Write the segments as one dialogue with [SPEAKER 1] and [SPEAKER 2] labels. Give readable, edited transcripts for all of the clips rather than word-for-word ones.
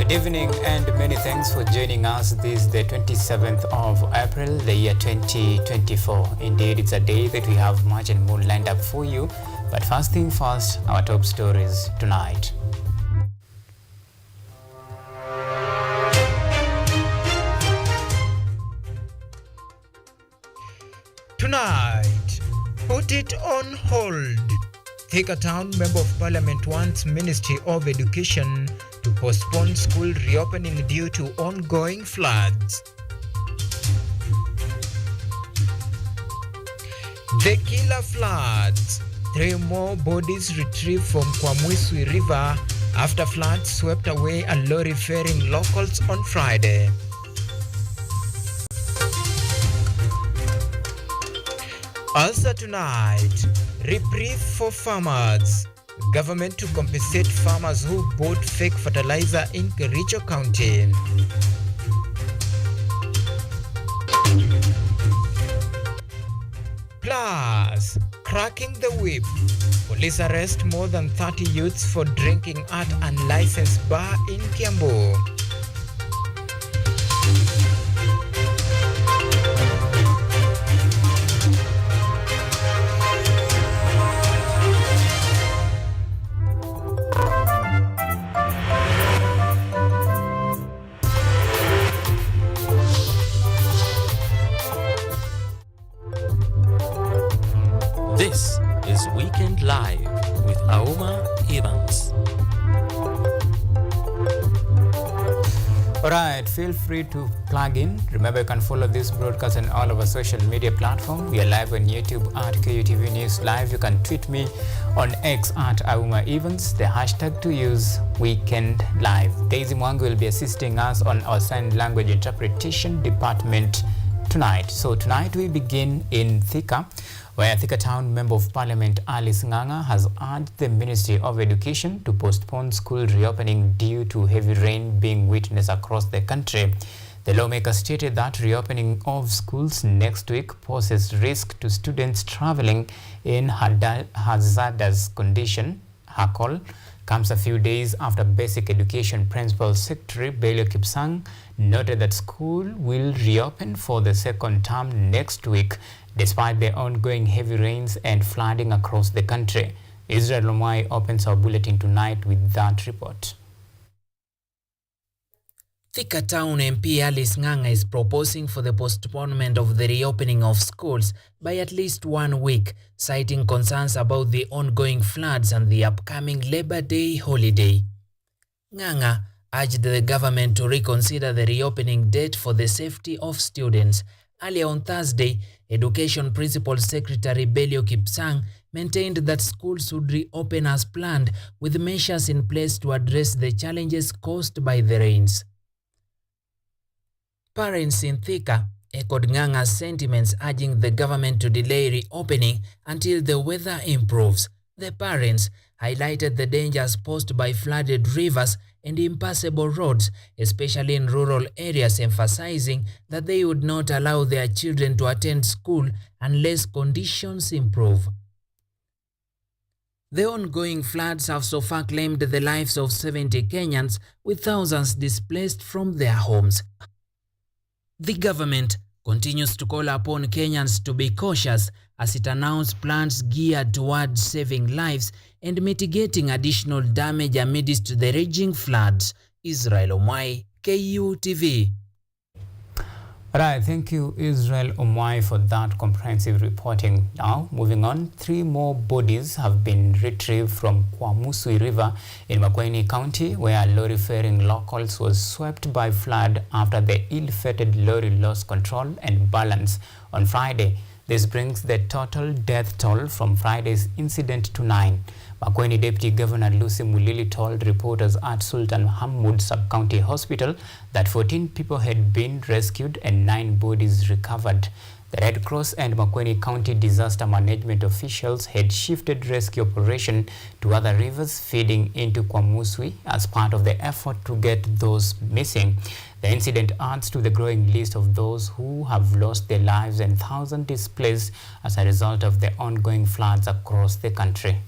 [SPEAKER 1] Good evening and many thanks for joining us. This is the 27th of April, the year 2024. Indeed, it's a day that we have much and more lined up for you. But first thing first, our top stories tonight.
[SPEAKER 2] Tonight, put it on hold. Thika Town Member of Parliament wants Ministry of Education to postpone school reopening due to ongoing floods. The killer floods. 3 more bodies retrieved from Kwamwiswi River after floods swept away a lorry ferrying locals on Friday. Also tonight, reprieve for farmers. Government to compensate farmers who bought fake fertilizer in Kericho County. Plus, cracking the whip. Police arrest more than 30 youths for drinking at unlicensed bar in Kiambu.
[SPEAKER 3] This is Weekend Live with Auma.
[SPEAKER 1] Alright, feel free to plug in. Remember, you can follow this broadcast on all of our social media platforms. We are live on YouTube at KUTVNEWS Live. You can tweet me on X at Auma. The hashtag to use Weekend Live. Daisy Mwangi will be assisting us on our sign language interpretation department tonight. So tonight we begin in Thika, where Thika Town Member of Parliament Alice Ng'ang'a has urged the Ministry of Education to postpone school reopening due to heavy rain being witnessed across the country. The lawmaker stated that reopening of schools next week poses risk to students traveling in hazardous condition. Her call comes a few days after Basic Education Principal Secretary Belio Kipsang noted that school will reopen for the second term next week, despite the ongoing heavy rains and flooding across the country. Israel Omai opens our bulletin tonight with that report.
[SPEAKER 4] Thika Town MP Alice Ng'ang'a is proposing for the postponement of the reopening of schools by at least 1 week, citing concerns about the ongoing floods and the upcoming Labor Day holiday. Ng'ang'a urged the government to reconsider the reopening date for the safety of students. Earlier on Thursday, Education Principal Secretary Belio Kipsang maintained that schools would reopen as planned, with measures in place to address the challenges caused by the rains. Parents in Thika echoed Ng'ang'a's sentiments, urging the government to delay reopening until the weather improves. The parents highlighted the dangers posed by flooded rivers and impassable roads, especially in rural areas, emphasizing that they would not allow their children to attend school unless conditions improve. The ongoing floods have so far claimed the lives of 70 Kenyans, with thousands displaced from their homes. The government continues to call upon Kenyans to be cautious as it announced plans geared towards saving lives and mitigating additional damage amidst the raging floods. Israel Omai, KUTV.
[SPEAKER 1] Right, thank you, Israel Omai, for that comprehensive reporting. Now, moving on, 3 more bodies have been retrieved from Kwamwiswi River in Makueni County, where a lorry ferrying locals was swept by flood after the ill-fated lorry lost control and balance on Friday. This brings the total death toll from Friday's incident to 9. Makueni Deputy Governor Lucy Mulili told reporters at Sultan Hamud Sub-County Hospital that 14 people had been rescued and 9 bodies recovered. The Red Cross and Makueni County disaster management officials had shifted rescue operation to other rivers feeding into Kwamwiswi as part of the effort to get those missing. The incident adds to the growing list of those who have lost their lives and thousands displaced as a result of the ongoing floods across the country.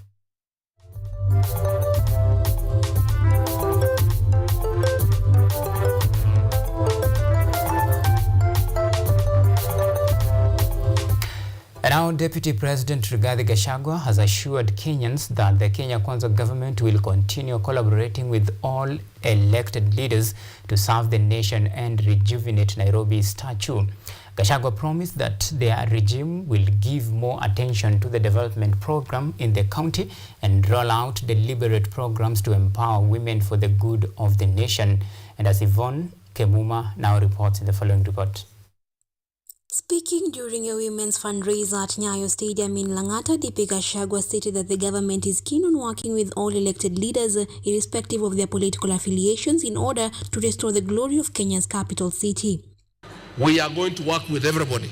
[SPEAKER 1] Deputy President Rigathi Gachagua has assured Kenyans that the Kenya Kwanza government will continue collaborating with all elected leaders to serve the nation and rejuvenate Nairobi's statue. Gachagua promised that their regime will give more attention to the development program in the county and roll out deliberate programs to empower women for the good of the nation. And as Yvonne Kemuma now reports in the following report.
[SPEAKER 5] Speaking during a women's fundraiser at Nyayo Stadium in Lang'ata, DP Gachagua stated that the government is keen on working with all elected leaders, irrespective of their political affiliations, in order to restore the glory of Kenya's capital city.
[SPEAKER 6] We are going to work with everybody.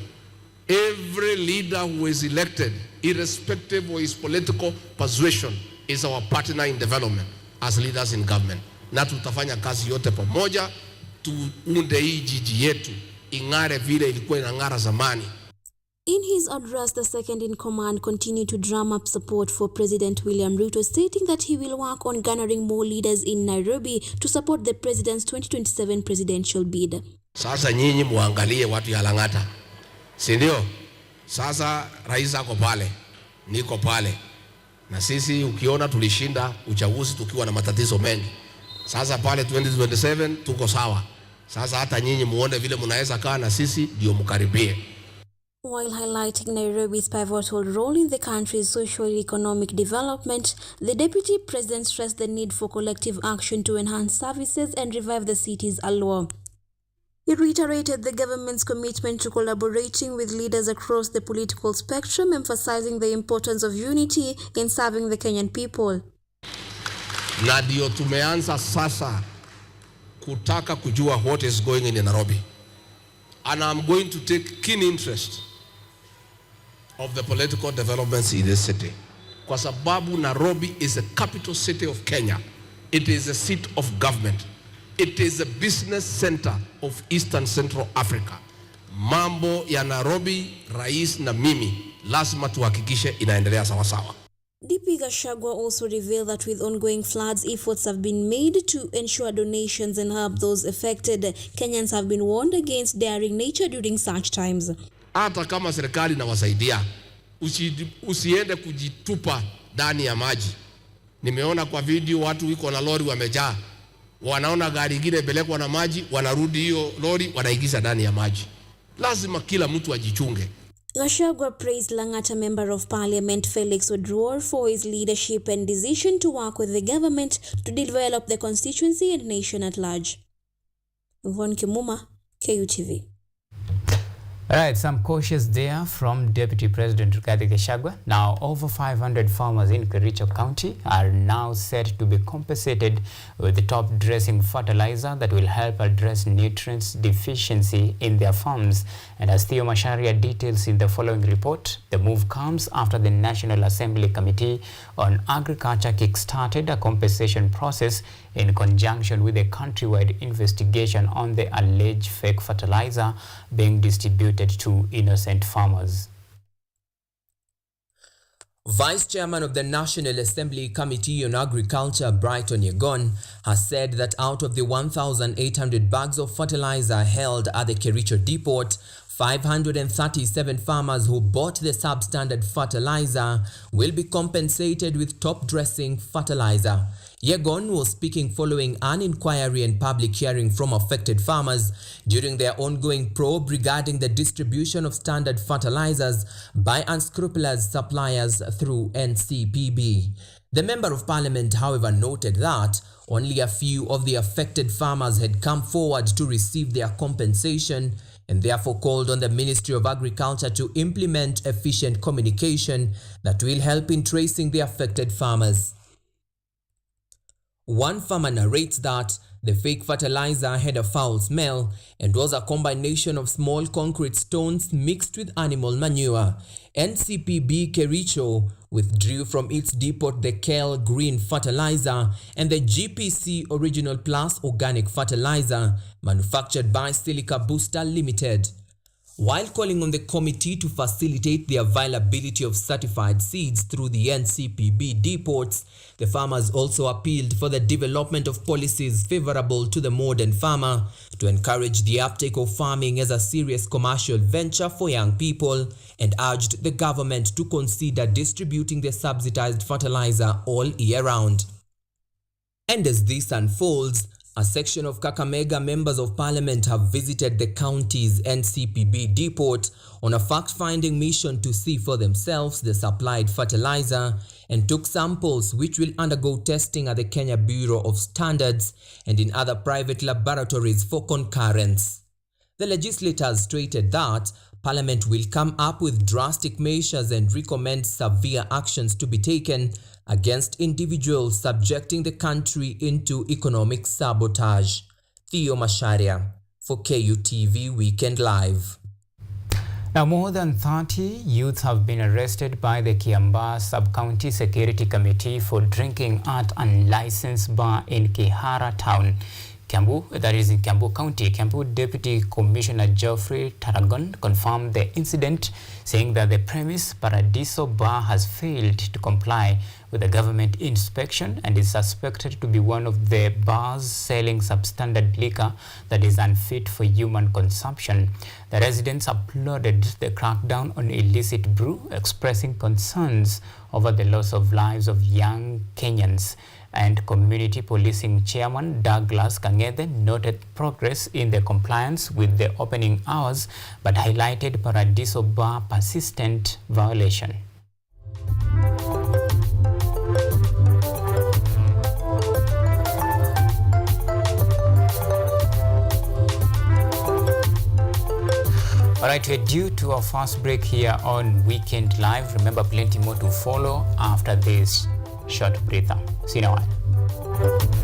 [SPEAKER 6] Every leader who is elected, irrespective of his political persuasion, is our partner in development as leaders in government. Na tutafanya kazi yote pamoja, tuunde hii jiji yetu ing'are vile ilikuwa inang'ara zamani.
[SPEAKER 5] In his address, the second in command continued to drum up support for President William Ruto, stating that he will work on garnering more leaders in Nairobi to support the president's 2027 presidential bid.
[SPEAKER 6] Sasa nyinyi muangalie watu ya Lang'ata, si ndio? Sasa rais ako pale, niko pale, na sisi ukiona tulishinda uchaguzi tukiwa na matatizo mengi. Sasa pale 2027 tuko sawa. Sasa hata nyinyi muone vile mnaweza kaa na sisi ndio mkaribie.
[SPEAKER 5] While highlighting Nairobi's pivotal role in the country's socio-economic development, the deputy president stressed the need for collective action to enhance services and revive the city's allure. He reiterated the government's commitment to collaborating with leaders across the political spectrum, emphasizing the importance of unity in serving the Kenyan people.
[SPEAKER 6] Na ndio tumeanza sasa kutaka kujua what is going in Nairobi. And I'm going to take keen interest of the political developments in this city. Kwa sababu Nairobi is the capital city of Kenya. It is a seat of government. It is a business center of Eastern Central Africa. Mambo ya Nairobi, rais na mimi, lazima tuhakikishe inaendelea sawa sawa.
[SPEAKER 5] DP Gachagua also revealed that with ongoing floods, efforts have been made to ensure donations and help those affected. Kenyans have been warned against daring nature during such times.
[SPEAKER 6] Hata kama serikali inawasaidia, usiende kujitupa ndani ya maji. Nimeona kwa video watu wiko na lori wamejaa. Wanaona gari ingine pelekwa na maji, wanarudi hiyo lori wanaigiza ndani ya maji. Lazima kila mtu ajichunge.
[SPEAKER 5] Gachagua praised Lang'ata Member of Parliament Felix Odwor for his leadership and decision to work with the government to develop the constituency and nation at large. Yvonne Kemuma, KUTV.
[SPEAKER 1] All right, some cautious there from Deputy President Rigathi Gachagua. Now, over 500 farmers in Kericho County are now set to be compensated with the top-dressing fertilizer that will help address nutrients deficiency in their farms. And as Theo Masharia details in the following report, the move comes after the National Assembly Committee on Agriculture kick-started a compensation process in conjunction with a countrywide investigation on the alleged fake fertilizer being distributed to innocent farmers.
[SPEAKER 7] Vice Chairman of the National Assembly Committee on Agriculture, Brighton Yegon, has said that out of the 1,800 bags of fertilizer held at the Kericho depot, 537 farmers who bought the substandard fertilizer will be compensated with top-dressing fertilizer. Yegon was speaking following an inquiry and public hearing from affected farmers during their ongoing probe regarding the distribution of standard fertilizers by unscrupulous suppliers through NCPB. The Member of Parliament, however, noted that only a few of the affected farmers had come forward to receive their compensation and therefore called on the Ministry of Agriculture to implement efficient communication that will help in tracing the affected farmers. One farmer narrates that the fake fertilizer had a foul smell and was a combination of small concrete stones mixed with animal manure. NCPB Kericho withdrew from its depot the Kel Green fertilizer and the GPC Original Plus organic fertilizer manufactured by Silica Booster Limited. While calling on the committee to facilitate the availability of certified seeds through the NCPB depots, the farmers also appealed for the development of policies favorable to the modern farmer to encourage the uptake of farming as a serious commercial venture for young people, and urged the government to consider distributing the subsidized fertilizer all year round. And as this unfolds, a section of Kakamega members of parliament have visited the county's NCPB depot on a fact-finding mission to see for themselves the supplied fertilizer, and took samples which will undergo testing at the Kenya Bureau of Standards and in other private laboratories for concurrence. The legislators stated that Parliament will come up with drastic measures and recommend severe actions to be taken against individuals subjecting the country into economic sabotage. Theo Masharia for KUTV Weekend Live.
[SPEAKER 1] Now, more than 30 youths have been arrested by the Kiambaa Sub-County Security Committee for drinking at an unlicensed bar in Kihara Town, Kiambu, that is in Kiambu County. Kiambu Deputy Commissioner Geoffrey Taragon confirmed the incident, saying that the premise Paradiso Bar has failed to comply with the government inspection and is suspected to be one of the bars selling substandard liquor that is unfit for human consumption. The residents applauded the crackdown on illicit brew, expressing concerns over the loss of lives of young Kenyans. And Community Policing Chairman Douglas Kang'ethe noted progress in the compliance with the opening hours, but highlighted Paradiso Bar persistent violation. Alright, we're due to our first break here on Weekend Live. Remember, plenty more to follow after this short breather. See you in a while.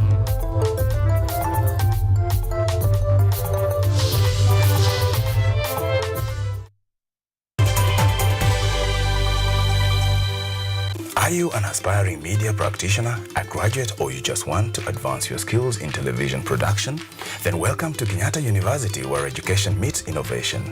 [SPEAKER 8] Are you an aspiring media practitioner, a graduate, or you just want to advance your skills in television production? Then welcome to Kenyatta University, where education meets innovation.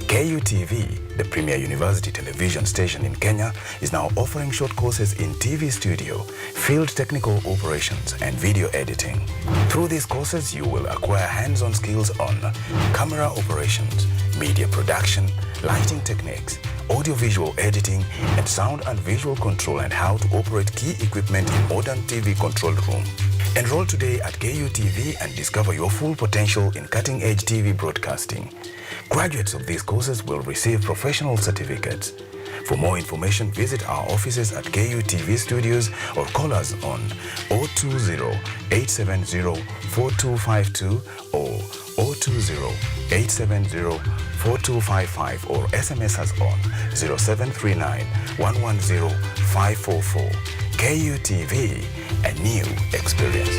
[SPEAKER 8] KUTV, the premier university television station in Kenya, is now offering short courses in TV studio, field technical operations, and video editing. Through these courses, you will acquire hands-on skills on camera operations, media production, lighting techniques, audio-visual editing, and sound and visual control, and how to operate key equipment in modern TV control room. Enroll today at KUTV and discover your full potential in cutting-edge TV broadcasting. Graduates of these courses will receive professional certificates. For more information, visit our offices at KUTV Studios or call us on 020-870-4252 or 020-870-4255 or SMS us on 0739-110-544. KUTV, a new experience.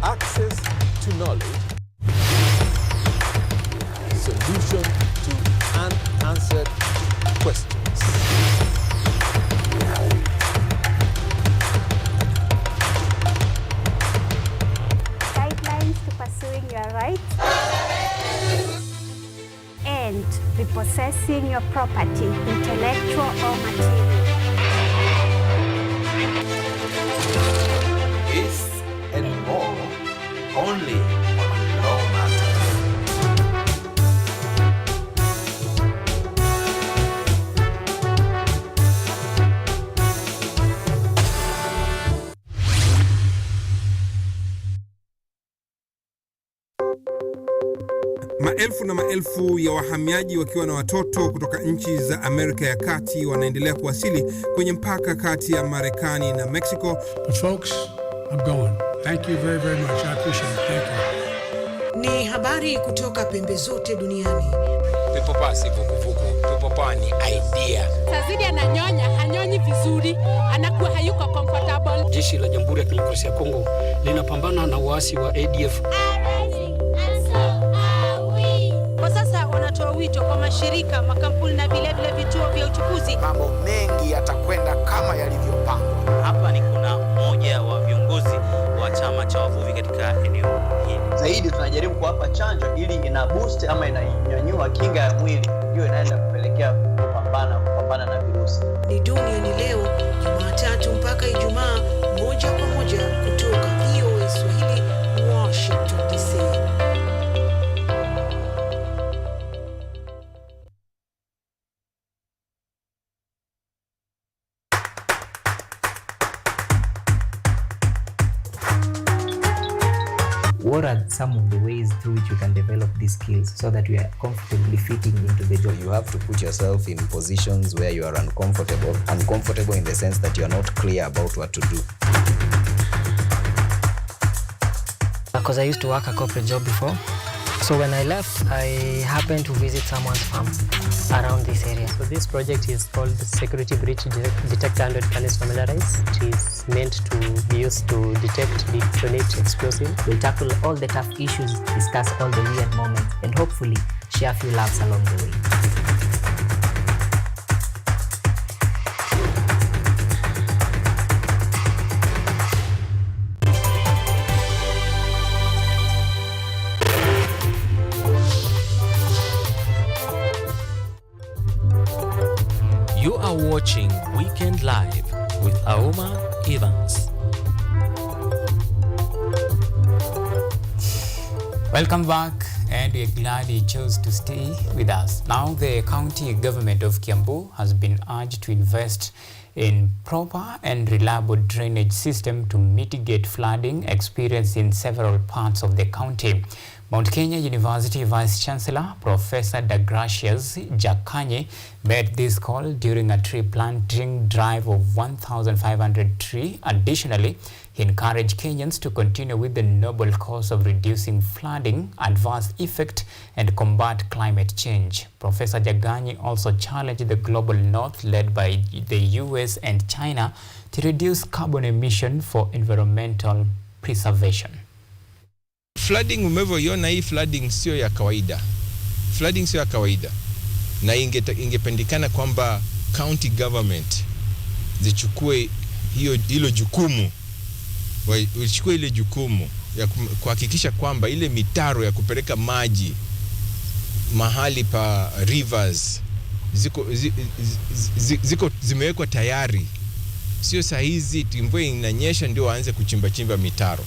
[SPEAKER 6] Access to knowledge, solution to unanswered questions.
[SPEAKER 9] Guidelines to pursuing your rights and repossessing your property, intellectual or material.
[SPEAKER 8] This and more only on Law Matters.
[SPEAKER 10] Maelfu na maelfu ya wahamiaji wakiwa na watoto kutoka nchi za Amerika ya Kati wanaendelea kuwasili kwenye mpaka kati ya Marekani na Mexico.
[SPEAKER 11] But folks, I'm going. Thank you very, very much. I appreciate it. Thank you.
[SPEAKER 12] Ni habari kutoka pembe zote duniani.
[SPEAKER 13] Pepo pasi vuguvugu. Pepo pa ni idea.
[SPEAKER 14] Sazidi ananyonya, hanyonyi vizuri, anakuwa hayuko comfortable.
[SPEAKER 15] Jeshi la Jamhuri ya Kidemokrasia ya Kongo linapambana na waasi wa ADF.
[SPEAKER 14] Kwa sasa wanatoa wito kwa mashirika, makampuni na vile vituo vya uchukuzi.
[SPEAKER 16] Mambo mengi yatakwenda kama yalivyopangwa.
[SPEAKER 17] Hapa ni kuna mmoja wa viongozi wa chama cha wavuvi katika eneo hili.
[SPEAKER 18] Zaidi tunajaribu kuwapa chanjo ili ina boost ama inanyanyua kinga ya mwili, hiyo inaenda kupelekea kupambana na virusi.
[SPEAKER 12] Ni Duniani Leo, Jumatatu mpaka Ijumaa, moja kwa moja kutoka VOA Swahili, Washington DC.
[SPEAKER 19] What are some of the ways through which you can develop these skills so that you are comfortably fitting into the job?
[SPEAKER 20] You have to put yourself in positions where you are uncomfortable in the sense that you are not clear about what to do.
[SPEAKER 21] Because I used to work a corporate job before. So when I left, I happened to visit someone's farm around this area. So this project is called Security Breach Detector 100 Canister Familiarize. It is meant to be used to detect, detonate explosives.
[SPEAKER 19] We'll tackle all the tough issues, discuss all the weird moments, and hopefully share a few laughs along the way.
[SPEAKER 3] You are watching Weekend Live with Auma Evans.
[SPEAKER 1] Welcome back, and we're glad you chose to stay with us. Now, the county government of Kiambu has been urged to invest in proper and reliable drainage system to mitigate flooding experienced in several parts of the county. Mount Kenya University Vice Chancellor Professor Degracius Jakanye made this call during a tree planting drive of 1,500 trees. Additionally, he encouraged Kenyans to continue with the noble cause of reducing flooding, adverse effect, and combat climate change. Professor Jakanye also challenged the global north, led by the US and China, to reduce carbon emission for environmental preservation.
[SPEAKER 13] Flooding umevyoiona hii flooding sio ya kawaida. Flooding sio ya kawaida. Na ingependekana kwamba county government zichukue hilo jukumu. Wachukue ile jukumu ya kuhakikisha kwamba ile mitaro ya kupeleka maji mahali pa rivers zimewekwa tayari. Sio saa hizi mvua inanyesha ndio waanze kuchimba mitaro.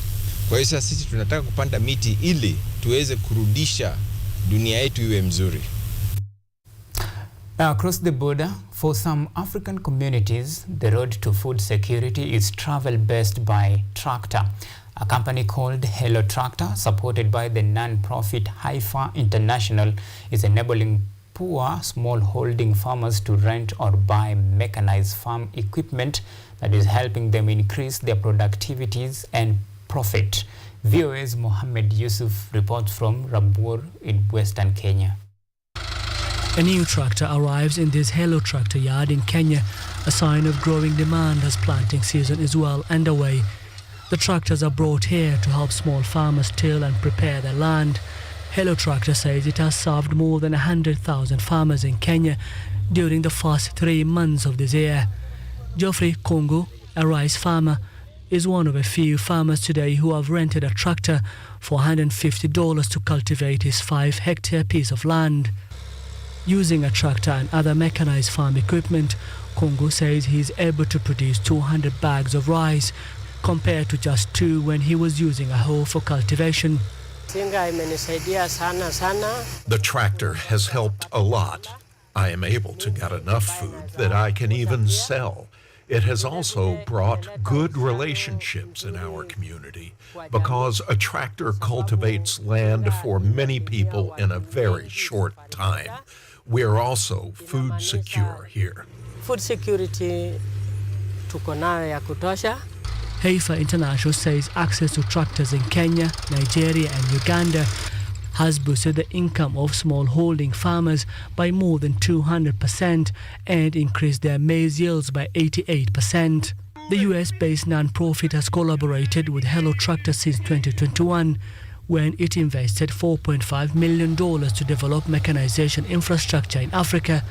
[SPEAKER 13] Kwa hiyo sasa sisi tunataka kupanda miti ili tuweze kurudisha dunia yetu iwe mzuri.
[SPEAKER 1] Now, across the border, for some African communities, the road to food security is travel best by tractor. A company called Hello Tractor, supported by the non-profit Haifa International, is enabling poor small-holding farmers to rent or buy mechanized farm equipment that is helping them increase their productivities and profit. VOA's Mohammed Yusuf reports from Rabur in Western Kenya.
[SPEAKER 22] A new tractor arrives in this Hello Tractor yard in Kenya, a sign of growing demand as planting season is well underway. The tractors are brought here to help small farmers till and prepare their land. Hello Tractor says it has served more than 100,000 farmers in Kenya during the first 3 months of this year. Geoffrey Kongo, a rice farmer, is one of a few farmers today who have rented a tractor for $150 to cultivate his 5-hectare piece of land. Using a tractor and other mechanized farm equipment, Kongo says he is able to produce 200 bags of rice compared to just 2 when he was using a hoe for cultivation.
[SPEAKER 23] The tractor has helped a lot. I am able to get enough food that I can even sell. It has also brought good relationships in our community because a tractor cultivates land for many people in a very short time. We are also food secure here.
[SPEAKER 21] Food security tuko nayo ya kutosha.
[SPEAKER 22] Haifa International says access to tractors in Kenya, Nigeria and Uganda has boosted the income of small-holding farmers by more than 200% and increased their maize yields by 88%. The US-based non-profit has collaborated with Hello Tractor since 2021, when it invested $4.5 million to develop mechanization infrastructure in Africa.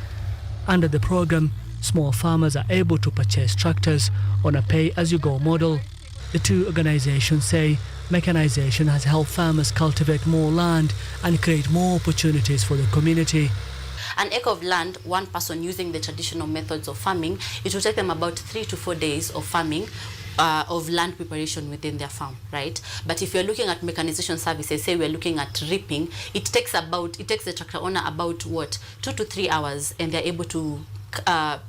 [SPEAKER 22] Under the program, small farmers are able to purchase tractors on a pay-as-you-go model. The two organizations say mechanization has helped farmers cultivate more land and create more opportunities for the community.
[SPEAKER 2] An acre of land, one person using the traditional methods of farming, it will take them about 3 to 4 days of farming, of land preparation within their farm, right? But if you're looking at mechanization services, say we're looking at reaping, it takes the tractor owner about 2 to 3 hours, and they're able to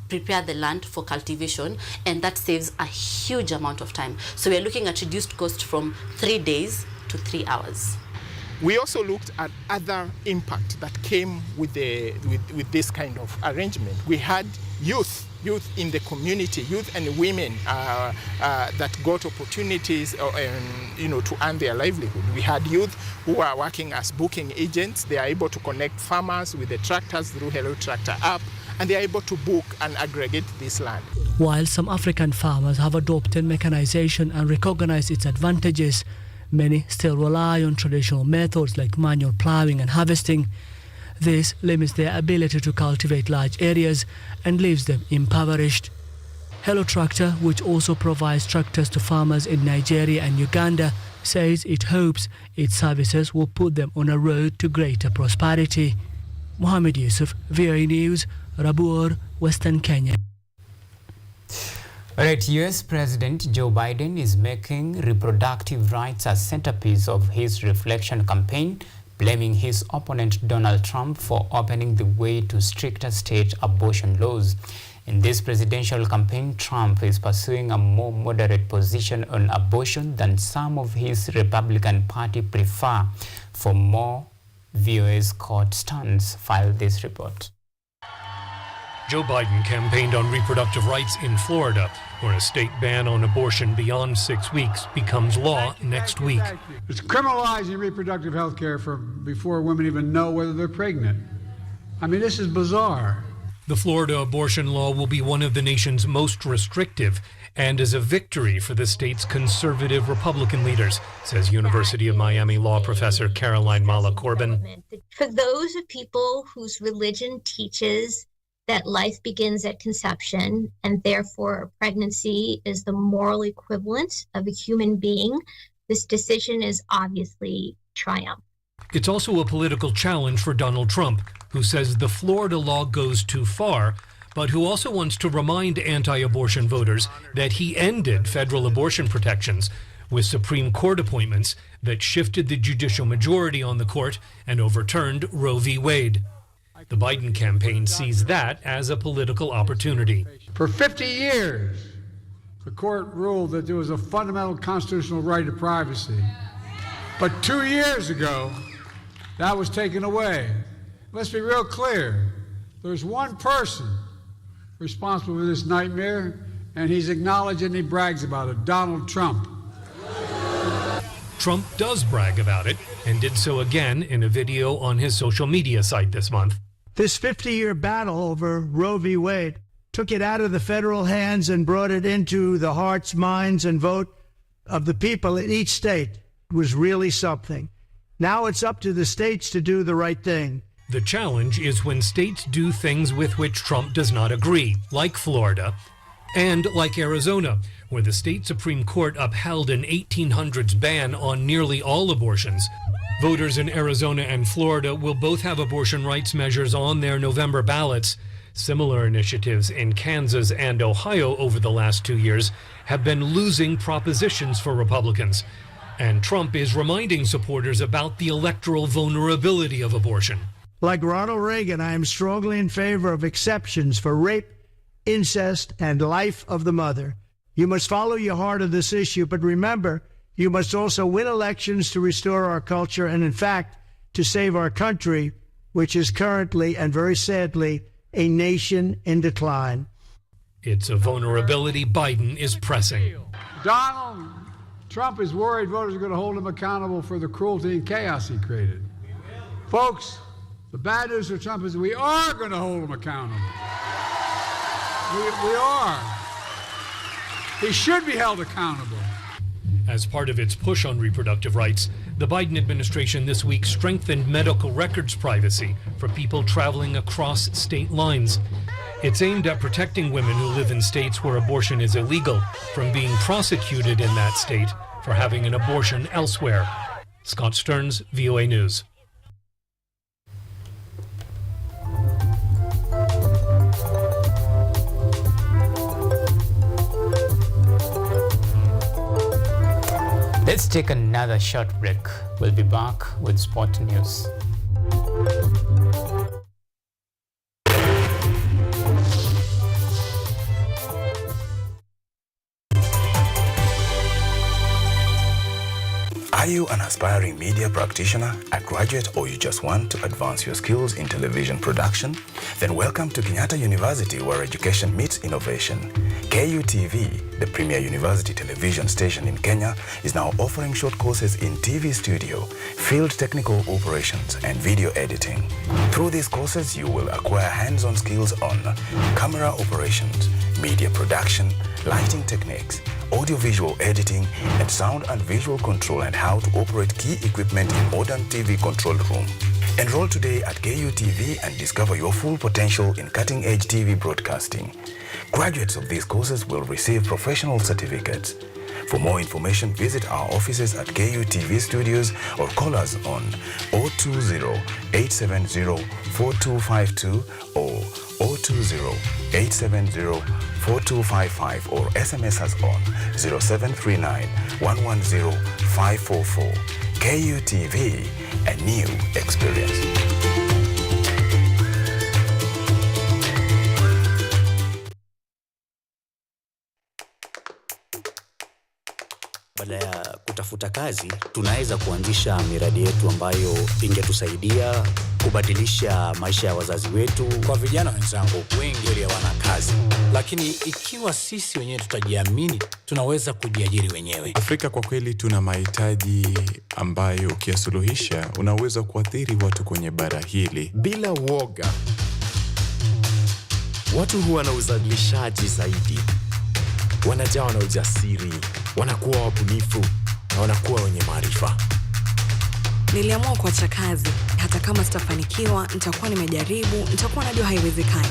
[SPEAKER 2] prepare the land for cultivation, and that saves a huge amount of time. So we're looking at reduced cost from 3 days to 3 hours.
[SPEAKER 4] We also looked at other impact that came with this kind of arrangement. We had youth in the community, youth and women that got opportunities to earn their livelihood. We had youth who are working as booking agents. They are able to connect farmers with the tractors through Hello Tractor app, and they are able to book and aggregate this land.
[SPEAKER 22] While some African farmers have adopted mechanization and recognized its advantages, many still rely on traditional methods like manual plowing and harvesting. This limits their ability to cultivate large areas and leaves them impoverished. Hello Tractor, which also provides tractors to farmers in Nigeria and Uganda, says it hopes its services will put them on a road to greater prosperity. Mohammed Yusuf, VOA News, Rabur, Western Kenya.
[SPEAKER 1] Alright, US President Joe Biden is making reproductive rights a centerpiece of his reflection campaign, blaming his opponent Donald Trump for opening the way to stricter state abortion laws. In this presidential campaign, Trump is pursuing a more moderate position on abortion than some of his Republican Party prefer. For more, VOA's Scott Stearns filed this report.
[SPEAKER 5] Joe Biden campaigned on reproductive rights in Florida, where a state ban on abortion beyond 6 weeks becomes law next week.
[SPEAKER 11] It's criminalizing reproductive health care before women even know whether they're pregnant. I mean, this is bizarre.
[SPEAKER 5] The Florida abortion law will be one of the nation's most restrictive and is a victory for the state's conservative Republican leaders, says University of Miami law professor Caroline Mala Corbin.
[SPEAKER 24] For those of people whose religion teaches that life begins at conception and therefore pregnancy is the moral equivalent of a human being, this decision is obviously triumph.
[SPEAKER 5] It's also a political challenge for Donald Trump, who says the Florida law goes too far, but who also wants to remind anti-abortion voters that he ended federal abortion protections with Supreme Court appointments that shifted the judicial majority on the court and overturned Roe v. Wade. The Biden campaign sees that as a political opportunity.
[SPEAKER 11] For 50 years, the court ruled that there was a fundamental constitutional right to privacy. But 2 years ago, that was taken away. Let's be real clear. There's one person responsible for this nightmare, and he's acknowledged and he brags about it, Donald Trump.
[SPEAKER 5] Trump does brag about it and did so again in a video on his social media site this month.
[SPEAKER 25] This 50-year battle over Roe v. Wade took it out of the federal hands and brought it into the hearts, minds, and vote of the people in each state. It was really something. Now it's up to the states to do the right thing.
[SPEAKER 5] The challenge is when states do things with which Trump does not agree, like Florida, and like Arizona, where the state Supreme Court upheld an 1800s ban on nearly all abortions. Voters in Arizona and Florida will both have abortion rights measures on their November ballots. Similar initiatives in Kansas and Ohio over the last 2 years have been losing propositions for Republicans. And Trump is reminding supporters about the electoral vulnerability of abortion.
[SPEAKER 25] Like Ronald Reagan, I am strongly in favor of exceptions for rape, incest, and life of the mother. You must follow your heart on this issue, but remember, you must also win elections to restore our culture and, in fact, to save our country, which is currently and very sadly a nation in decline.
[SPEAKER 5] It's a vulnerability Biden is pressing.
[SPEAKER 11] Donald Trump is worried voters are going to hold him accountable for the cruelty and chaos he created. Folks, the bad news for Trump is we are going to hold him accountable. We are. He should be held accountable.
[SPEAKER 5] As part of its push on reproductive rights, the Biden administration this week strengthened medical records privacy for people traveling across state lines. It's aimed at protecting women who live in states where abortion is illegal from being prosecuted in that state for having an abortion elsewhere. Scott Stearns, VOA News.
[SPEAKER 1] Let's take another short break. We'll be back with sport news.
[SPEAKER 6] Are you an aspiring media practitioner, a graduate, or you just want to advance your skills in television production? Then welcome to Kenyatta University, where education meets innovation. KUTV, the premier university television station in Kenya, is now offering short courses in TV studio, field technical operations, and video editing. Through these courses, you will acquire hands-on skills on camera operations, media production, lighting techniques, audiovisual editing, and sound and visual control, and how to operate key equipment in modern TV control room. Enroll today at KUTV and discover your full potential in cutting-edge TV broadcasting. Graduates of these courses will receive professional certificates. For more information, visit our offices at KUTV Studios or call us on 020-870-4252 or 020-870-4255 or SMS us on 0739-110-544. KUTV, a new experience.
[SPEAKER 7] Baada ya kutafuta kazi, tunaweza kuanzisha miradi yetu ambayo ingetusaidia kubadilisha maisha ya wazazi wetu.
[SPEAKER 8] Kwa vijana wenzangu, wengi hawana kazi, lakini ikiwa sisi wenyewe tutajiamini, tunaweza kujiajiri wenyewe.
[SPEAKER 9] Afrika kwa kweli tuna mahitaji ambayo ukiyasuluhisha unaweza kuathiri watu kwenye bara hili.
[SPEAKER 10] Bila woga, watu huwa na uzalishaji zaidi, wanajawa na ujasiri, wanakuwa wabunifu na wanakuwa wenye maarifa.
[SPEAKER 26] Niliamua kuacha kazi. Hata kama sitafanikiwa, nitakuwa nimejaribu, nitakuwa najua haiwezekani.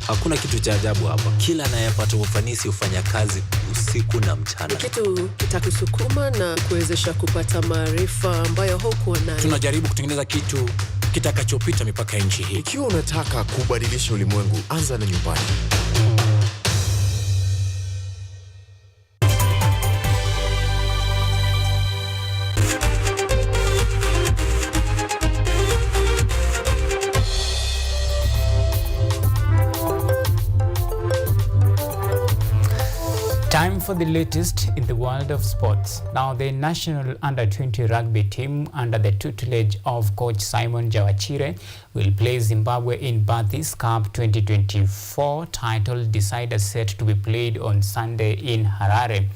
[SPEAKER 27] Hakuna kitu cha ajabu hapa. Kila anayepata ufanisi hufanya kazi usiku na mchana.
[SPEAKER 28] Kitu kitakusukuma na kuwezesha kupata maarifa ambayo hukuwa nayo.
[SPEAKER 8] Tunajaribu kutengeneza kitu kitakachopita mipaka ya nchi hii.
[SPEAKER 10] Ikiwa unataka kubadilisha ulimwengu, anza na nyumbani.
[SPEAKER 1] Time for the latest in the world of sports. Now, the national under-20 rugby team under the tutelage of coach Simon Jawachire will play Zimbabwe in Bathis Cup 2024 title decider set to be played on Sunday in Harare.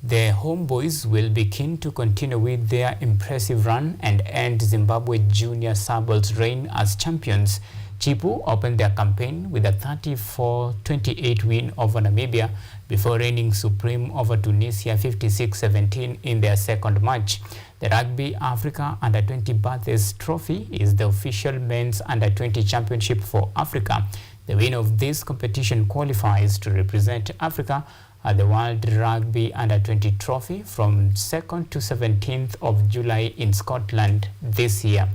[SPEAKER 1] The homeboys will be keen to continue with their impressive run and end Zimbabwe Junior Sables' reign as champions. Chipu opened their campaign with a 34-28 win over Namibia before reigning supreme over Tunisia 56-17 in their second match. The Rugby Africa Under-20 Bathurst Trophy is the official men's Under-20 championship for Africa. The winner of this competition qualifies to represent Africa at the World Rugby Under-20 Trophy from 2nd to 17th of July in Scotland this year.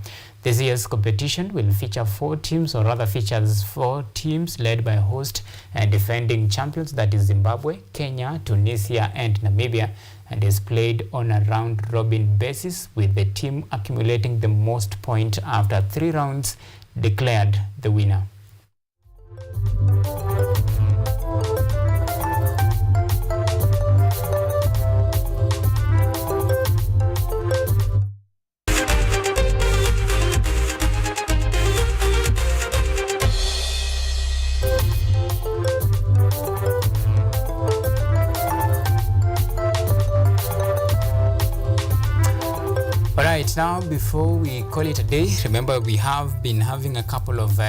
[SPEAKER 1] This year's competition will feature features four teams led by host and defending champions, that is Zimbabwe, Kenya, Tunisia, and Namibia, and is played on a round-robin basis, with the team accumulating the most points after 3 rounds declared the winner. Now, before we call it a day, remember we have been having a couple of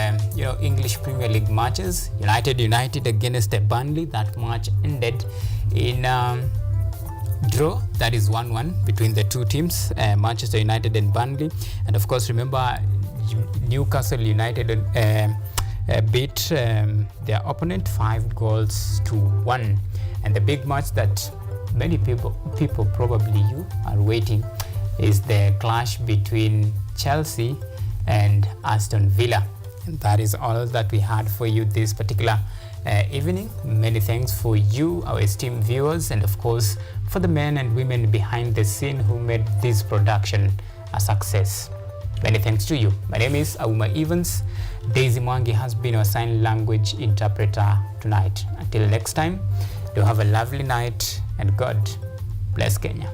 [SPEAKER 1] English Premier League matches. United against Burnley. That match ended in draw. That is 1-1 between the two teams, Manchester United and Burnley. And of course, remember, Newcastle United beat their opponent 5-1. And the big match that many people probably you are waiting is the clash between Chelsea and Aston Villa. And that is all that we had for you this particular evening. Many thanks for you, our esteemed viewers, and of course for the men and women behind the scene who made this production a success. Many thanks to you. My name is Auma Evans. Daisy Mwangi has been our sign language interpreter tonight. Until next time, do have a lovely night and God bless Kenya.